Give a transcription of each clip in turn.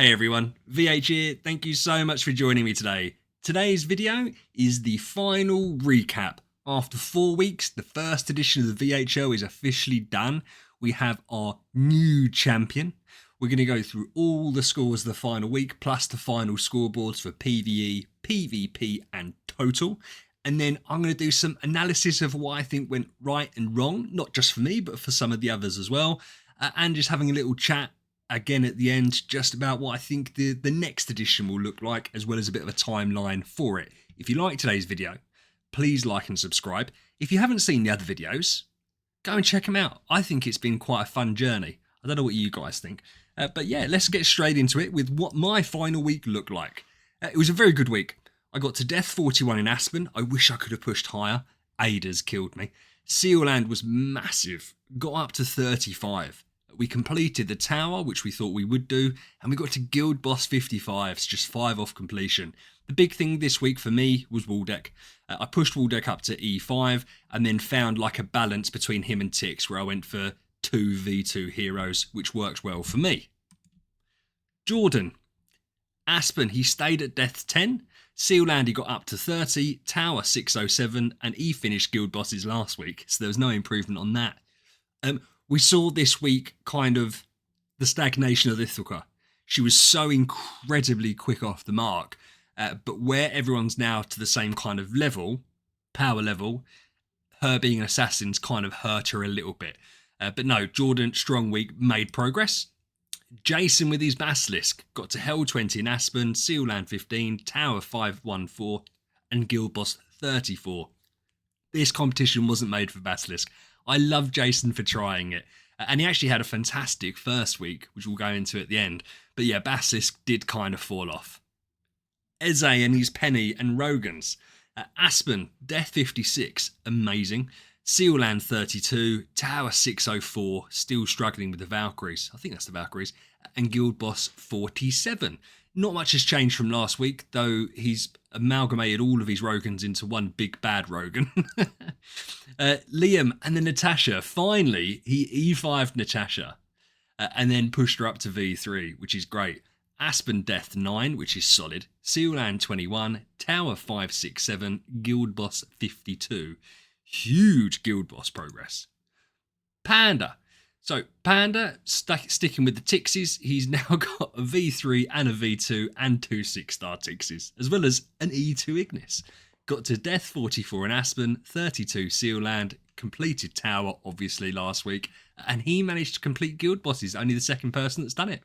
Hey everyone, VH here. Thank you so much for joining me today. Today's video is the final recap. After 4 weeks, the first edition of the VHL is officially done. We have our new champion. We're going to go through all the scores of the final week, plus the final scoreboards for PvE, PvP and total. And then I'm going to do some analysis of what I think went right and wrong, not just for me, but for some of the others as well. And just having a little chat again at the end just about what I think the next edition will look like, as well as a bit of a timeline for it. If you like today's video, please like and subscribe. If you haven't seen the other videos, go and check them out. I think it's been quite a fun journey. I don't know what you guys think. But yeah, let's get straight into it with what my final week looked like. It was a very good week. I got to death 41 in Aspen. I wish I could have pushed higher. Ada's killed me. Sealand was massive. Got up to 35. We completed the tower, which we thought we would do, and we got to Guild Boss 55s, just 5 off completion. The big thing this week for me was Waldeck. I pushed Waldeck up to E5 and then found like a balance between him and Tix, where I went for 2v2 heroes, which worked well for me. Jordan. Aspen, he stayed at death 10. Sealand, he got up to 30. Tower 607, and he finished Guild Bosses last week, so there was no improvement on that. We saw this week kind of the stagnation of Ithiqua. She was so incredibly quick off the mark, but where everyone's now to the same kind of level, power level, her being an assassin's kind of hurt her a little bit. But no, Jordan, strong week, made progress. Jason with his Basilisk got to Hell 20 in Aspen, Sealand 15, Tower 514 and Guild Boss 34. This competition wasn't made for Basilisk. I love Jason for trying it. And he actually had a fantastic first week, which we'll go into at the end. But yeah, Basilisk did kind of fall off. Eze and his Penny and Rogans. Aspen, Death 56, amazing. Sealand 32, Tower 604, still struggling with the Valkyries. I think that's the Valkyries. And Guild Boss 47. Not much has changed from last week, though he's amalgamated all of his Rogans into one big bad Rogan. Liam and then Natasha, finally, he E5'd Natasha and then pushed her up to V3, which is great. Aspen Death 9, which is solid. Sealand 21, Tower 567, Guild Boss 52. Huge Guild Boss progress. Panda. So Panda, sticking with the Tixies, he's now got a V3 and a V2 and 2 6-star Tixies, as well as an E2 Ignis. Got to Death 44 in Aspen, 32 Sealand, completed Tower, obviously, last week, and he managed to complete Guild Bosses, only the second person that's done it.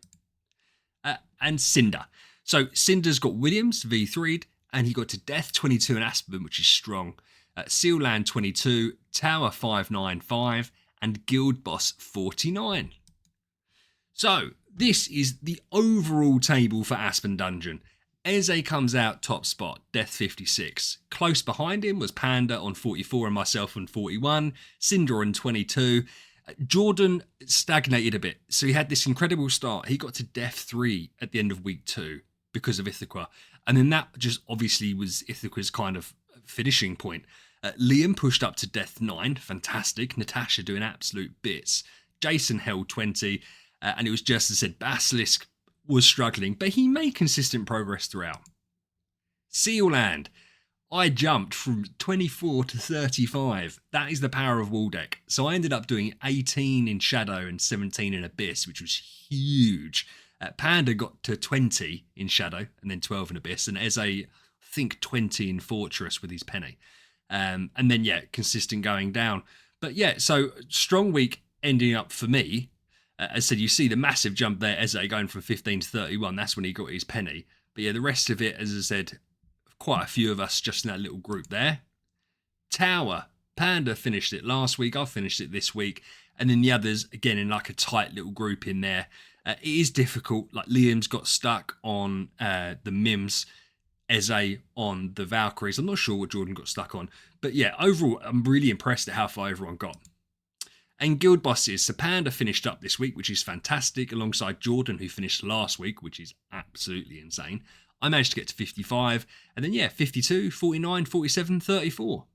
And Cinder. So Cinder's got Williams, V3'd, and he got to Death 22 in Aspen, which is strong. Sealand 22, Tower 595, and Guild Boss 49. So, this is the overall table for Aspen Dungeon. Eze comes out top spot, Death 56. Close behind him was Panda on 44 and myself on 41. Cinder on 22. Jordan stagnated a bit, so he had this incredible start. He got to Death 3 at the end of week 2 because of Ithiqua. And then that just obviously was Ithiqua's kind of finishing point. Liam pushed up to Death 9, fantastic. Natasha doing absolute bits. Jason held 20, and it was just as I said, Basilisk was struggling, but he made consistent progress throughout. Sealand, I jumped from 24 to 35. That is the power of Waldeck. So I ended up doing 18 in Shadow and 17 in Abyss, which was huge. Panda got to 20 in Shadow and then 12 in Abyss, and Eze, I think 20 in Fortress with his Penny. And then, yeah, consistent going down. But yeah, so strong week ending up for me. As I said, you see the massive jump there, Eze going from 15 to 31. That's when he got his Penny. But yeah, the rest of it, as I said, quite a few of us just in that little group there. Tower, Panda finished it last week. I finished it this week. And then the others, again, in like a tight little group in there. It is difficult. Like Liam's got stuck on the Mims. Eze on the Valkyries. I'm not sure what Jordan got stuck on. But yeah, overall, I'm really impressed at how far everyone got. And Guild Bosses. So Panda finished up this week, which is fantastic, alongside Jordan, who finished last week, which is absolutely insane. I managed to get to 55. And then, yeah, 52, 49, 47, 34.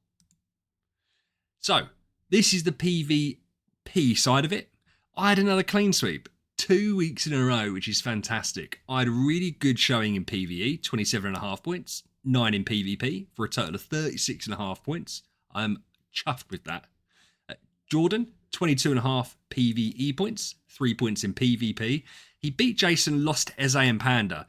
So, this is the PvP side of it. I had another clean sweep. 2 weeks in a row, which is fantastic. I had a really good showing in PvE, 27.5 points, 9 in PvP, for a total of 36.5 points. I'm chuffed with that. Jordan, 22.5 PvE points, 3 points in PvP. He beat Jason, lost Eze and Panda.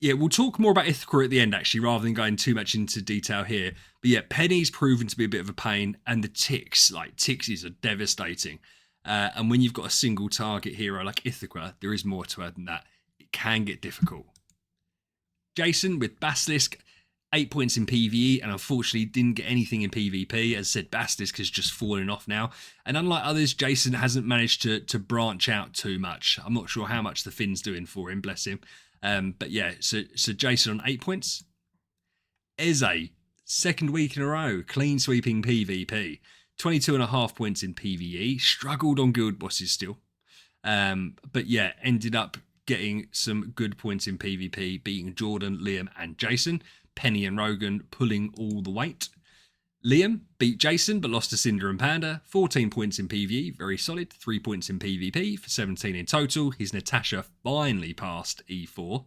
Yeah, we'll talk more about Ithiqua at the end, actually, rather than going too much into detail here. But yeah, Penny's proven to be a bit of a pain, and the ticks, like, ticks are devastating. And when you've got a single target hero like Ithiqua, there is more to her than that. It can get difficult. Jason with Basilisk, 8 points in PvE, and unfortunately didn't get anything in PvP. As I said, Basilisk has just fallen off now. And unlike others, Jason hasn't managed to branch out too much. I'm not sure how much the Finn's doing for him, bless him. But yeah, so Jason on 8 points. Eze, second week in a row, clean sweeping PvP. 22.5 points in PvE. Struggled on guild bosses still. But yeah, ended up getting some good points in PvP, beating Jordan, Liam and Jason. Penny and Rogan pulling all the weight. Liam beat Jason but lost to Cinder and Panda. 14 points in PvE, very solid. 3 points in PvP for 17 in total. His Natasha finally passed E4.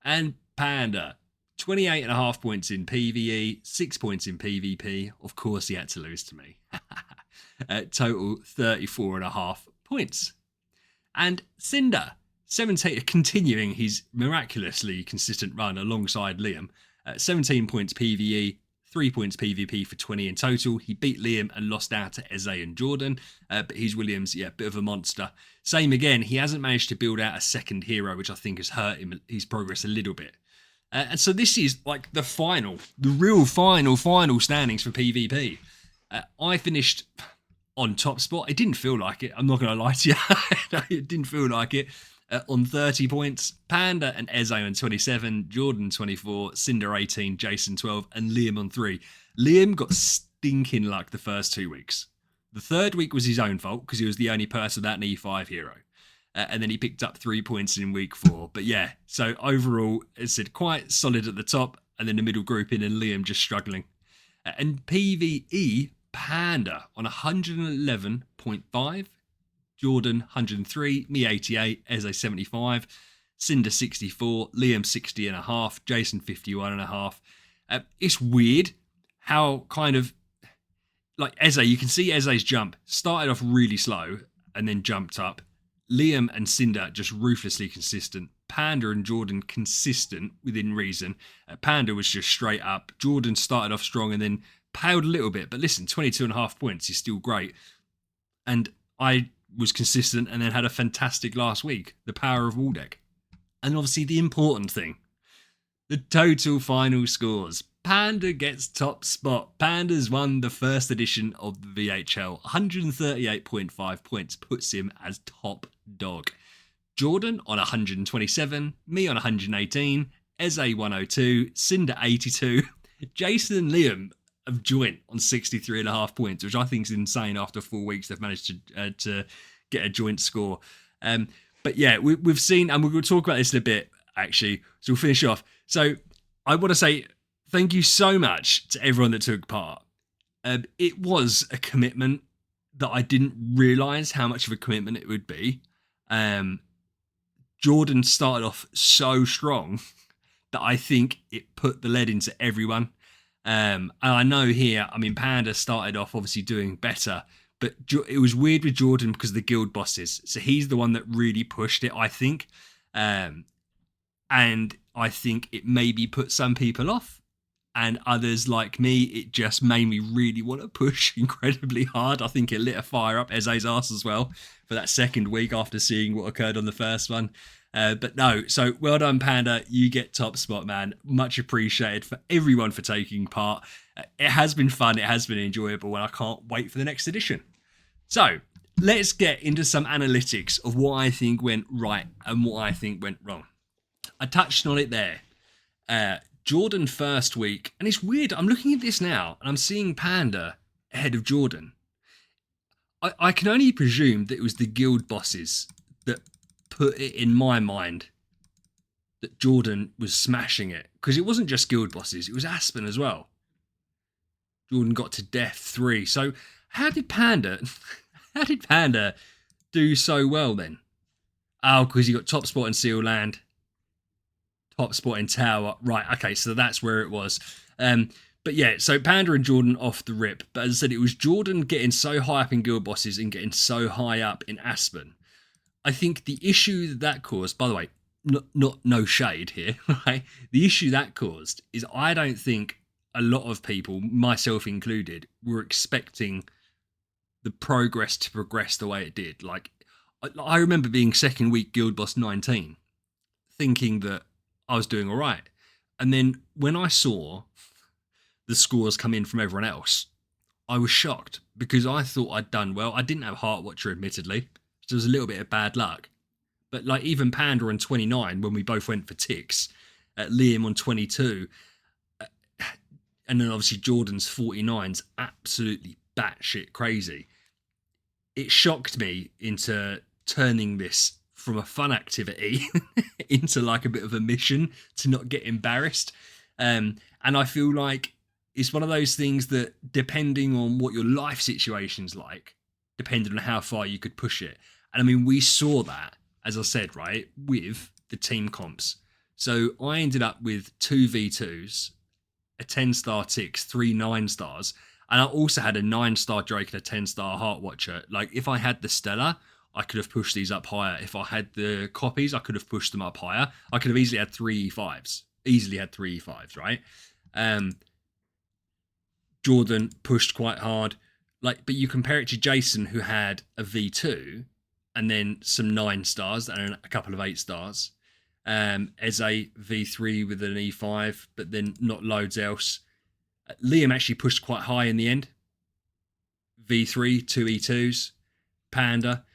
And Panda, 28.5 points in PvE, 6 points in PvP. Of course he had to lose to me. Total 34.5 points. And Cinder, 17, continuing his miraculously consistent run alongside Liam. 17 points PvE, 3 points PvP for 20 in total. He beat Liam and lost out to Eze and Jordan. But he's Williams, yeah, bit of a monster. Same again, he hasn't managed to build out a second hero, which I think has hurt him, his progress a little bit. And so this is like the real final standings for PvP. I finished on top spot. It didn't feel like it. I'm not going to lie to you. It didn't feel like it. On 30 points, Panda and Eze on 27, Jordan 24, Cinder 18, Jason 12, and Liam on 3. Liam got stinking luck the first 2 weeks. The third week was his own fault because he was the only person without an E5 hero. And then he picked up 3 points in week 4. But yeah, so overall, as I said, quite solid at the top, and then the middle grouping and Liam just struggling. And PvE, Panda on 111.5, Jordan 103, me 88, Eze 75, Cinder 64, Liam 60.5, Jason 51.5. It's weird how kind of, like Eze, you can see Eze's jump started off really slow and then jumped up. Liam and Cinder just ruthlessly consistent. Panda and Jordan consistent within reason. Panda was just straight up. Jordan started off strong and then paled a little bit. But listen, 22.5 points is still great. And I was consistent and then had a fantastic last week. The power of Waldeck. And obviously the important thing, the total final scores. Panda gets top spot. Panda's won the first edition of the VHL. 138.5 points puts him as top dog. Jordan on 127, me on 118, Eze 102, Cinder 82, Jason and Liam have joint on 63.5 points, which I think is insane. After 4 weeks, they've managed to get a joint score. But yeah, we've seen, and we're going to talk about this in a bit, actually. So we'll finish off. So I want to say thank you so much to everyone that took part. It was a commitment that I didn't realise how much of a commitment it would be. Jordan started off so strong that I think it put the lead into everyone. And I know here, I mean, Panda started off obviously doing better, but it was weird with Jordan because of the guild bosses. So he's the one that really pushed it, I think. And I think it maybe put some people off. And others like me, it just made me really want to push incredibly hard. I think it lit a fire up Eze's arse as well for that second week after seeing what occurred on the first one. But no, so well done, Panda. You get top spot, man. Much appreciated for everyone for taking part. It has been fun. It has been enjoyable, and I can't wait for the next edition. So let's get into some analytics of what I think went right and what I think went wrong. I touched on it there. Jordan first week, and it's weird. I'm looking at this now, and I'm seeing Panda ahead of Jordan. I can only presume that it was the guild bosses that put it in my mind that Jordan was smashing it, because it wasn't just guild bosses, it was Aspen as well. Jordan got to death 3. So how did Panda do so well then? Oh, because you got top spot in Seal Land, top spot in Tower. Right, okay, so that's where it was. But yeah, so Panda and Jordan off the rip. But as I said, it was Jordan getting so high up in Guild Bosses and getting so high up in Aspen. I think the issue that caused, by the way, no shade here, right? The issue that caused is I don't think a lot of people, myself included, were expecting the progress to progress the way it did. Like, I remember being second week Guild Boss 19, thinking that I was doing all right. And then when I saw the scores come in from everyone else, I was shocked because I thought I'd done well. I didn't have Heart Watcher, admittedly. So there was a little bit of bad luck. But like even Panda on 29, when we both went for ticks, Liam on 22, and then obviously Jordan's 49's absolutely batshit crazy. It shocked me into turning this from a fun activity into like a bit of a mission to not get embarrassed. And I feel like it's one of those things that, depending on what your life situation's like, depending on how far you could push it. And I mean, we saw that, as I said, right, with the team comps. So I ended up with 2 V2s, a 10-star Tix, 3 9-stars, and I also had a 9-star Drake and a 10-star Heart Watcher. Like, if I had the Stellar, I could have pushed these up higher. If I had the copies, I could have pushed them up higher. I could have easily had 3 E5s. Easily had 3 E5s, right? Jordan pushed quite hard. Like, but you compare it to Jason, who had a V2 and then some 9-stars and a couple of 8-stars. Eze V3 with an E5, but then not loads else. Liam actually pushed quite high in the end. V3, 2 E2s. Panda,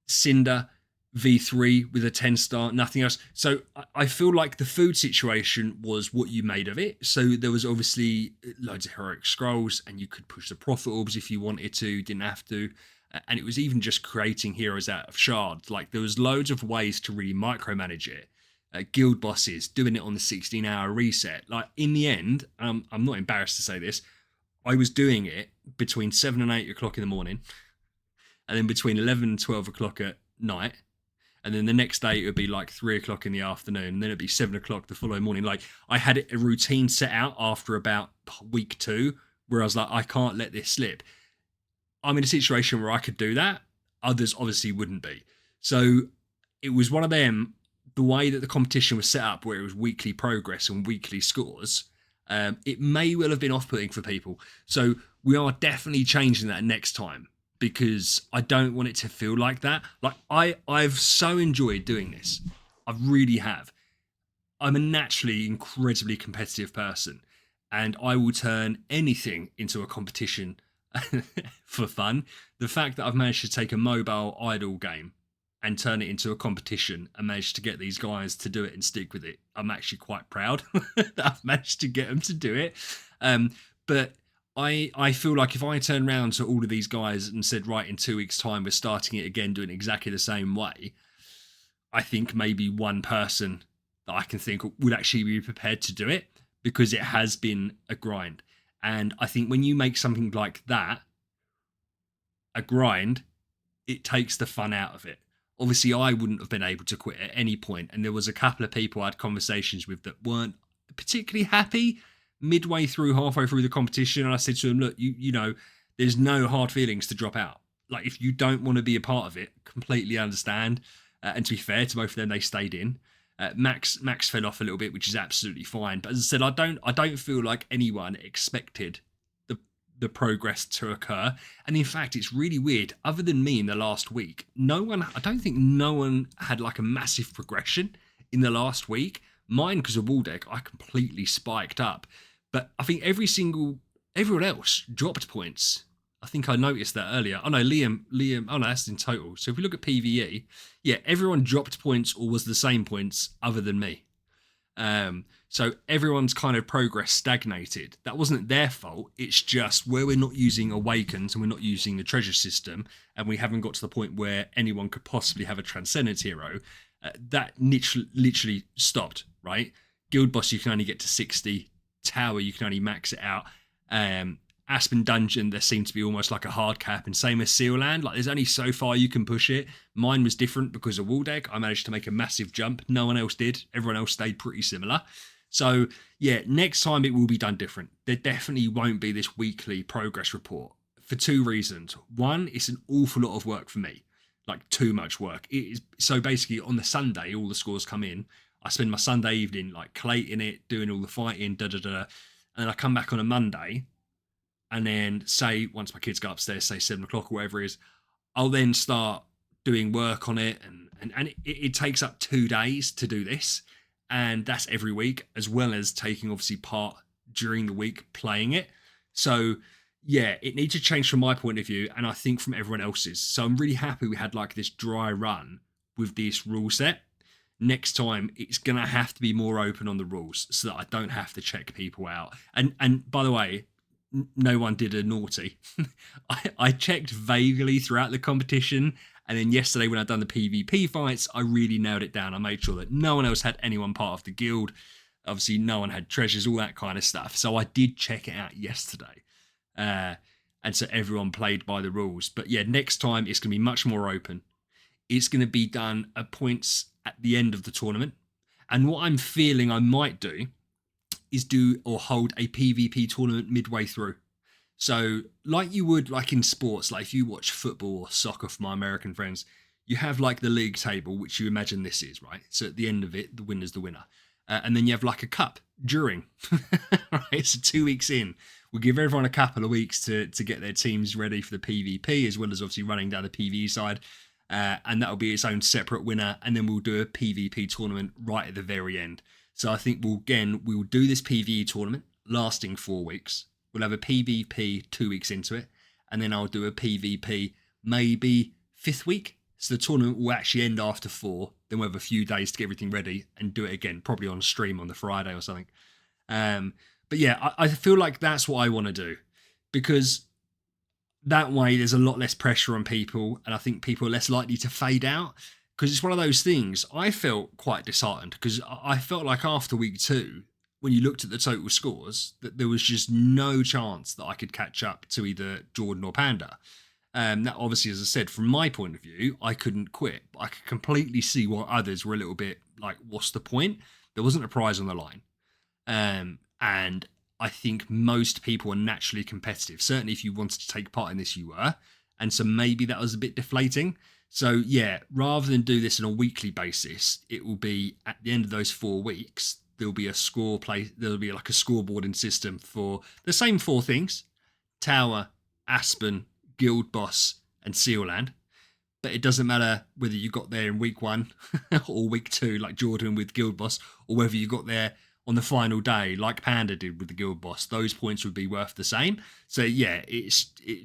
Cinder, V3 with a 10-star, nothing else. So I feel like the food situation was what you made of it. So there was obviously loads of heroic scrolls, and you could push the profit orbs if you wanted to, didn't have to. And it was even just creating heroes out of shards. Like, there was loads of ways to really micromanage it. Guild bosses, doing it on the 16-hour reset. Like, in the end, I'm not embarrassed to say this, I was doing it between 7 and 8 o'clock in the morning, and then between 11 and 12 o'clock at night. And then the next day it would be like 3 o'clock in the afternoon, and then it'd be 7 o'clock the following morning. Like, I had a routine set out after about week 2, where I was like, I can't let this slip. I'm in a situation where I could do that. Others obviously wouldn't be. So it was one of them, the way that the competition was set up, where it was weekly progress and weekly scores, it may well have been off-putting for people. So we are definitely changing that next time, because I don't want it to feel like that. Like, I've so enjoyed doing this. I really have. I'm a naturally incredibly competitive person, and I will turn anything into a competition for fun. The fact that I've managed to take a mobile idle game and turn it into a competition and managed to get these guys to do it and stick with it, I'm actually quite proud that I've managed to get them to do it. But I feel like if I turn around to all of these guys and said, right, in 2 weeks' time, we're starting it again, doing exactly the same way, I think maybe one person that I can think would actually be prepared to do it, because it has been a grind. And I think when you make something like that a grind, it takes the fun out of it. Obviously, I wouldn't have been able to quit at any point, and there was a couple of people I had conversations with that weren't particularly happy midway through, halfway through the competition, and I said to them, look, you know, there's no hard feelings to drop out. Like, if you don't want to be a part of it, completely understand. And to be fair to both of them, they stayed in. Max fell off a little bit, which is absolutely fine. But as I said, I don't feel like anyone expected the progress to occur. And in fact, it's really weird. Other than me in the last week, I don't think no one had like a massive progression in the last week. Mine, because of Waldeck, I completely spiked up. But I think everyone else dropped points. I think I noticed that earlier. Oh no, Liam, oh no, that's in total. So if we look at PvE, yeah, everyone dropped points or was the same points other than me. So everyone's kind of progress stagnated. That wasn't their fault. It's just where we're not using Awakens and we're not using the treasure system, and we haven't got to the point where anyone could possibly have a Transcendence hero, that literally stopped, right? Guild Boss, you can only get to 60. Tower, you can only max it out Aspen Dungeon, there seemed to be almost like a hard cap, and same as Seal Land. Like, there's only so far you can push it. Mine was different because of wall deck. I managed to make a massive jump. No one else did. Everyone else stayed pretty similar. So, yeah, next time it will be done different. There definitely won't be this weekly progress report for two reasons. One, it's an awful lot of work for me, like too much work. It is, so basically, on the Sunday, all the scores come in. I spend my Sunday evening like collating it, doing all the fighting, and then I come back on a Monday. And then say, once my kids go upstairs, say 7 o'clock or whatever it is, I'll then start doing work on it. And it takes up 2 days to do this. And that's every week, as well as taking obviously part during the week playing it. So yeah, it needs to change from my point of view. And I think from everyone else's. So I'm really happy we had like this dry run with this rule set. Next time, it's going to have to be more open on the rules so that I don't have to check people out. And by the way, no one did a naughty. I checked vaguely throughout the competition, and then yesterday when I'd done the PvP fights, I really nailed it down. I made sure that no one else had anyone part of the guild. Obviously, no one had treasures, all that kind of stuff. So I did check it out yesterday. And so everyone played by the rules. But yeah, next time it's going to be much more open. It's going to be done at points at the end of the tournament. And what I'm feeling I might do is do or hold a PvP tournament midway through. So like you would like in sports, like if you watch football or soccer for my American friends, you have like the league table, which you imagine this is, right? So at the end of it, the winner's the winner. And then you have like a cup during, right? So 2 weeks in, we'll give everyone a couple of weeks to get their teams ready for the PvP, as well as obviously running down the PvE side. And that'll be its own separate winner. And then we'll do a PvP tournament right at the very end. So I think we'll do this PvE tournament lasting 4 weeks. We'll have a PvP 2 weeks into it. And then I'll do a PvP maybe 5th week. So the tournament will actually end after 4. Then we'll have a few days to get everything ready and do it again, probably on stream on the Friday or something. But yeah, I feel like that's what I want to do. Because that way there's a lot less pressure on people. And I think people are less likely to fade out. Because it's one of those things, I felt quite disheartened because I felt like after week 2, when you looked at the total scores, that there was just no chance that I could catch up to either Jordan or Panda. That obviously, as I said, from my point of view, I couldn't quit. But I could completely see why others were a little bit like, what's the point? There wasn't a prize on the line. And I think most people are naturally competitive. Certainly if you wanted to take part in this, you were. And so maybe that was a bit deflating. So yeah, rather than do this on a weekly basis, it will be at the end of those 4 weeks, there'll be there'll be like a scoreboarding system for the same 4 things: Tower, Aspen, Guild Boss, and Seal Land. But it doesn't matter whether you got there in week 1 or week 2, like Jordan with Guild Boss, or whether you got there on the final day, like Panda did with the Guild Boss. Those points would be worth the same. So yeah, it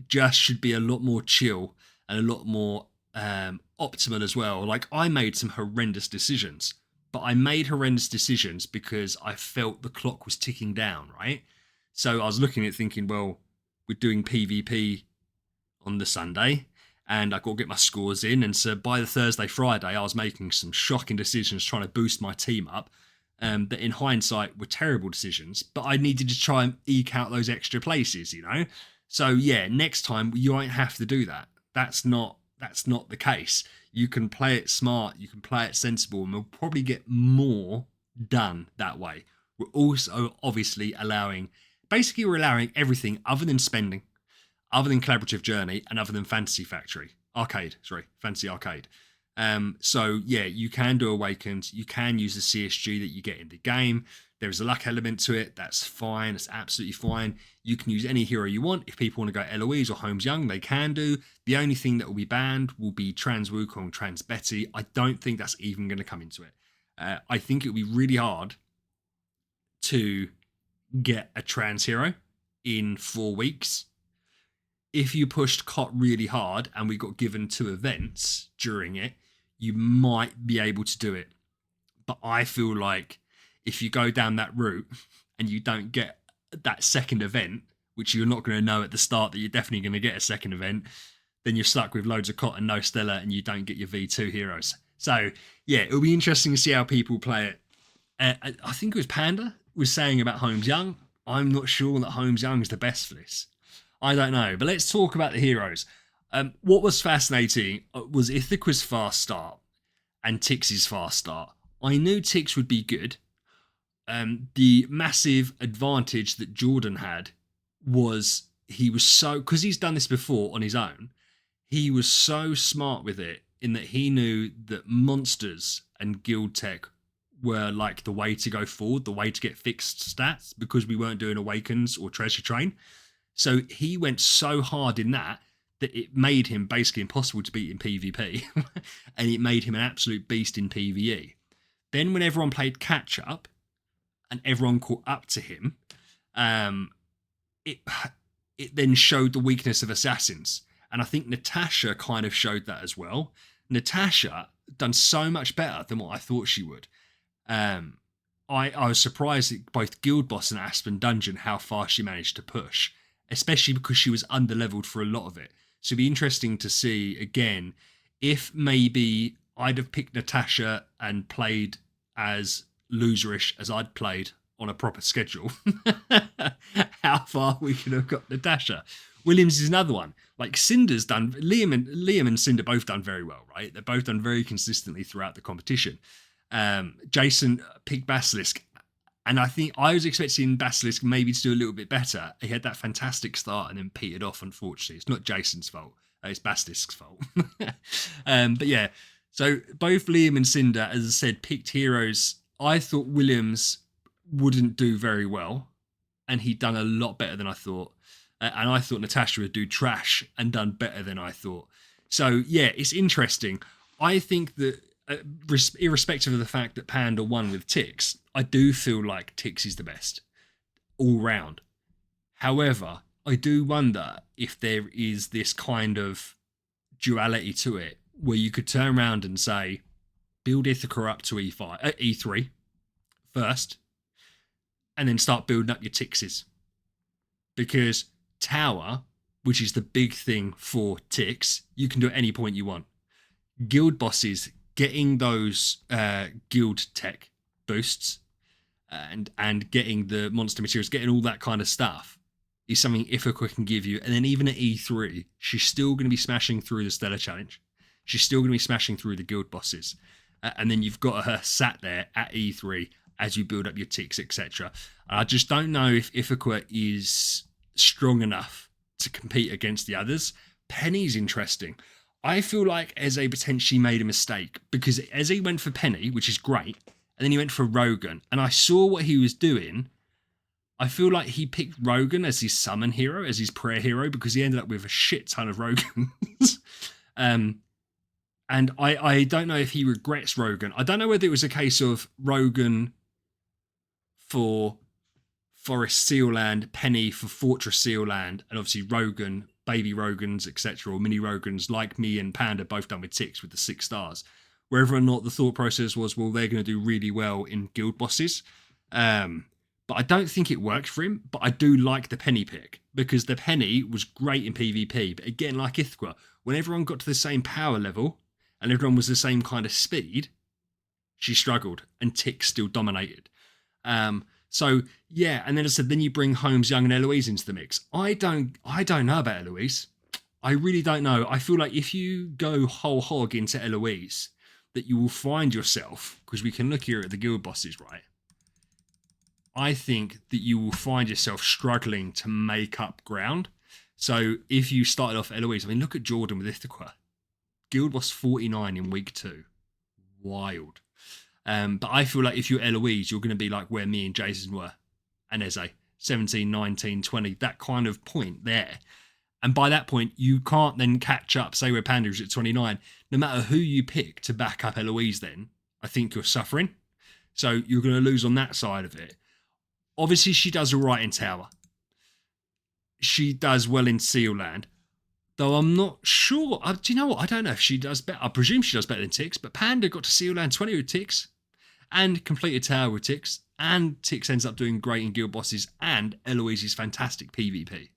just should be a lot more chill and a lot more optimal as well. Like, I made some horrendous decisions, but I made horrendous decisions because I felt the clock was ticking down, right? So I was looking at thinking, well, we're doing PvP on the Sunday and I got to get my scores in. And so by the Thursday, Friday, I was making some shocking decisions trying to boost my team up that in hindsight were terrible decisions, but I needed to try and eke out those extra places, you know? So yeah, next time you won't have to do that. That's not the case. You can play it smart, you can play it sensible, and we'll probably get more done that way. We're also obviously allowing everything other than spending, other than Collaborative Journey, and other than Fantasy Arcade. So yeah, you can do Awakened, you can use the CSG that you get in the game. There is a luck element to it. That's fine. It's absolutely fine. You can use any hero you want. If people want to go Eloise or Holmes Young, they can do. The only thing that will be banned will be Trans Wukong, Trans Betty. I don't think that's even going to come into it. I think it would be really hard to get a trans hero in 4 weeks. If you pushed COT really hard and we got given 2 events during it, you might be able to do it. But I feel like if you go down that route and you don't get that second event, which you're not going to know at the start that you're definitely going to get a second event, then you're stuck with loads of COT and no Stella and you don't get your V2 heroes. So yeah, it'll be interesting to see how people play it. I think it was Panda was saying about Holmes Young. I'm not sure that Holmes Young is the best for this. I don't know. But let's talk about the heroes. What was fascinating was Ithiqua's fast start and Tix's fast start. I knew Tix would be good. The massive advantage that Jordan had was he was so, because he's done this before on his own, he was so smart with it in that he knew that monsters and guild tech were like the way to go forward, the way to get fixed stats, because we weren't doing awakens or treasure train. So he went so hard in that it made him basically impossible to beat in PvP and it made him an absolute beast in PvE. Then when everyone played catch up and everyone caught up to him, it then showed the weakness of assassins. And I think Natasha kind of showed that as well. Natasha done so much better than what I thought she would. I was surprised at both Guild Boss and Aspen Dungeon how far she managed to push, especially because she was under-leveled for a lot of it. So it'd be interesting to see, again, if maybe I'd have picked Natasha and played as loserish as I'd played on a proper schedule, how far we could have got Natasha. Williams is another one. Like Cinder's done, Liam and Cinder both done very well, right? They're both done very consistently throughout the competition. Jason picked Basilisk, and I think I was expecting Basilisk maybe to do a little bit better. He had that fantastic start and then petered off, unfortunately. It's not Jason's fault. It's Basilisk's fault. But yeah, so both Liam and Cinder, as I said, picked heroes. I thought Williams wouldn't do very well, and he'd done a lot better than I thought. And I thought Natasha would do trash and done better than I thought. So yeah, it's interesting. I think that irrespective of the fact that Panda won with Tix, I do feel like Tix is the best all round. However, I do wonder if there is this kind of duality to it where you could turn around and say, build Ithaca up to E3 first, and then start building up your Tixes. Because Tower, which is the big thing for Tix, you can do at any point you want. Guild bosses, getting those guild tech boosts and getting the monster materials, getting all that kind of stuff is something Ithiqua can give you. And then even at E3, she's still going to be smashing through the Stellar Challenge. She's still going to be smashing through the guild bosses. And then you've got her sat there at E3 as you build up your ticks, etc. I just don't know if Ithiqua is strong enough to compete against the others. Penny's interesting. I feel like Eze potentially made a mistake because Eze went for Penny, which is great, and then he went for Rogan. And I saw what he was doing. I feel like he picked Rogan as his summon hero, as his prayer hero, because he ended up with a shit ton of Rogans. And I don't know if he regrets Rogan. I don't know whether it was a case of Rogan for Forest Sealand, Penny for Fortress Sealand, and obviously Rogan, baby Rogans, etc., or mini Rogans, like me and Panda, both done with Tix with the 6 stars. Whether or not the thought process was, well, they're going to do really well in guild bosses. But I don't think it worked for him. But I do like the Penny pick because the Penny was great in PvP. But again, like Ithiqua, when everyone got to the same power level and everyone was the same kind of speed, she struggled and Tix still dominated. So yeah, and then I said, then you bring Holmes, Young, and Eloise into the mix. I don't know about Eloise. I really don't know. I feel like if you go whole hog into Eloise, that you will find yourself, because we can look here at the guild bosses, right? I think that you will find yourself struggling to make up ground. So if you started off Eloise, I mean, look at Jordan with Ithiqua. Guild boss 49 in week 2. Wild. But I feel like if you're Eloise, you're going to be like where me and Jason were. And Eze, 17, 19, 20, that kind of point there. And by that point, you can't then catch up, say where Panda is at 29. No matter who you pick to back up Eloise then, I think you're suffering. So you're going to lose on that side of it. Obviously, she does all right in Tower. She does well in Sealand. Though I'm not sure. Do you know what? I don't know if she does better. I presume she does better than Tix. But Panda got to Sealand 20 with Tix. And completed Tower with Tix. And Tix ends up doing great in guild bosses. And Eloise is fantastic PvP.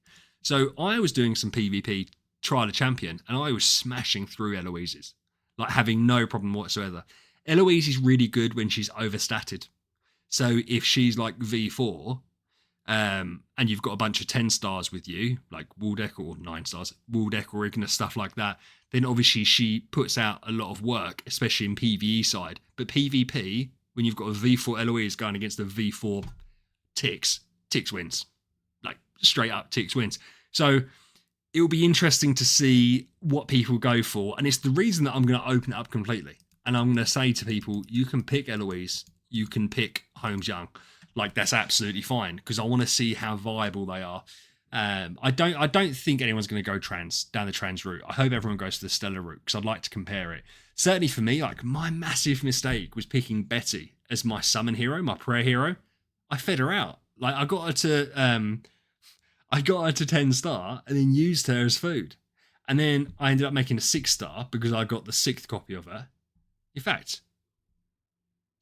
So I was doing some PvP Trial of Champion. And I was smashing through Eloise's. Like having no problem whatsoever. Eloise is really good when she's overstatted. So if she's like V4, and you've got a bunch of 10 stars with you, like Waldeck, or 9 stars, Waldeck or Ignis, stuff like that, then obviously she puts out a lot of work, especially in PvE side. But PvP, when you've got a V4 Eloise going against a V4 Tix wins. Like, straight up, Tix wins. So it'll be interesting to see what people go for. And it's the reason that I'm going to open it up completely. And I'm going to say to people, you can pick Eloise, you can pick Holmes Young. Like, that's absolutely fine, because I want to see how viable they are. I don't think anyone's going to go down the trans route. I hope everyone goes to the Stellar route, because I'd like to compare it. Certainly for me, like, my massive mistake was picking Betty as my summon hero, my prayer hero. I fed her out. Like, I got her to 10 star and then used her as food. And then I ended up making a 6 star because I got the 6th copy of her. In fact,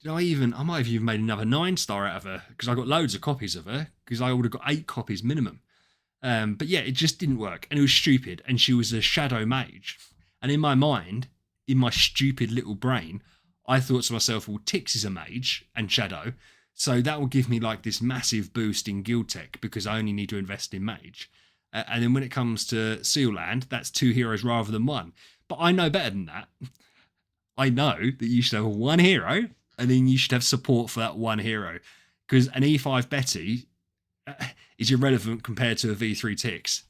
I might have even made another 9 star out of her, because I got loads of copies of her, because I would have got 8 copies minimum. But yeah, it just didn't work, and it was stupid. And she was a shadow mage. And in my mind, in my stupid little brain, I thought to myself, well, Tix is a mage and shadow, so that will give me like this massive boost in guild tech, because I only need to invest in mage. And then when it comes to Seal Land, that's 2 heroes rather than 1. But I know better than that. I know that you should have 1 hero, and then you should have support for that 1 hero. Because an E5 Betty is irrelevant compared to a V3 Tix.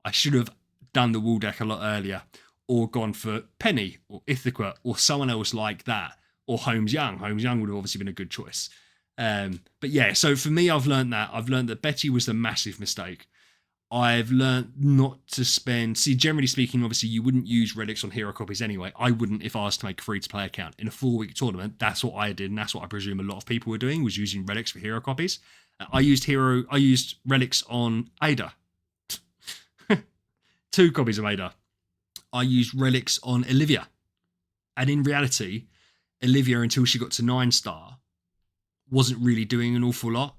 I should have done the wall deck a lot earlier, or gone for Penny or Ithiqua or someone else like that, or Holmes Young. Holmes Young would have obviously been a good choice. But yeah, so for me, I've learned that Betty was a massive mistake. I've learned not to spend... See, generally speaking, obviously, you wouldn't use relics on hero copies anyway. I wouldn't if I was to make a free-to-play account. In a 4-week tournament, that's what I did, and that's what I presume a lot of people were doing, was using relics for hero copies. I used relics on Ada. 2 copies of Ada. I used relics on Olivia. And in reality, Olivia, until she got to 9 star, wasn't really doing an awful lot.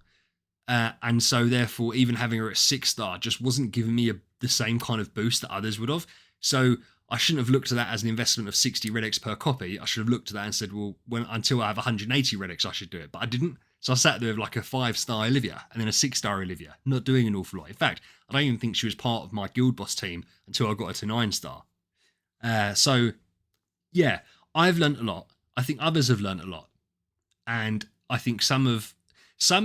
And so therefore, even having her at 6 star just wasn't giving me the same kind of boost that others would have. So I shouldn't have looked at that as an investment of 60 relics per copy. I should have looked at that and said, well, until I have 180 relics, I should do it. But I didn't. So I sat there with like a 5-star Olivia and then a 6-star Olivia, not doing an awful lot. In fact, I don't even think she was part of my guild boss team until I got her to 9-star. So yeah, I've learned a lot. I think others have learned a lot. And I think some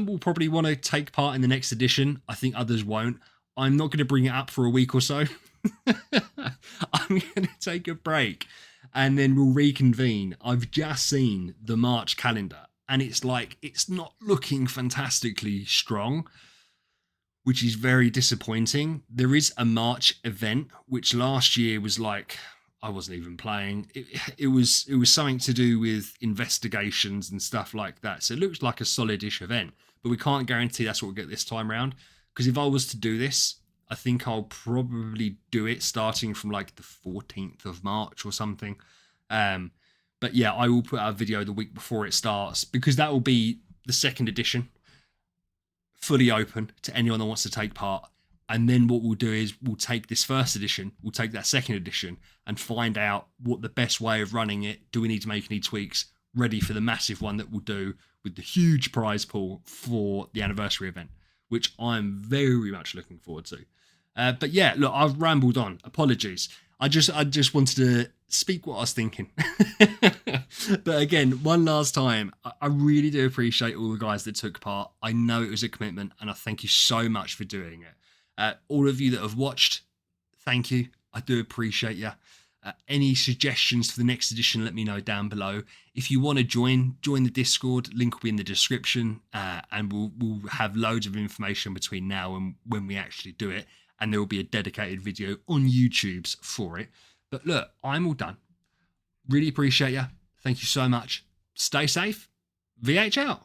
will probably want to take part in the next edition. I think others won't. I'm not going to bring it up for a week or so. I'm going to take a break and then we'll reconvene. I've just seen the March calendar and it's like, it's not looking fantastically strong, which is very disappointing. There is a March event, which last year was like, I wasn't even playing. It was something to do with investigations and stuff like that. So it looks like a solid-ish event, but we can't guarantee that's what we'll get this time round. Because if I was to do this, I think I'll probably do it starting from like the 14th of March or something. But yeah, I will put out a video the week before it starts, because that will be the 2nd edition, fully open to anyone that wants to take part. And then what we'll do is we'll take this 1st edition, we'll take that 2nd edition and find out what the best way of running it. Do we need to make any tweaks ready for the massive one that we'll do with the huge prize pool for the anniversary event, which I'm very much looking forward to. But yeah, look, I've rambled on. Apologies. I just wanted to speak what I was thinking. But again, one last time, I really do appreciate all the guys that took part. I know it was a commitment and I thank you so much for doing it. All of you that have watched, thank you. I do appreciate you. Any suggestions for the next edition, let me know down below. If you want to join the Discord, link will be in the description, and we'll have loads of information between now and when we actually do it, and there will be a dedicated video on YouTube's for it. But look, I'm all done. Really appreciate you. Thank you so much. Stay safe. VHL.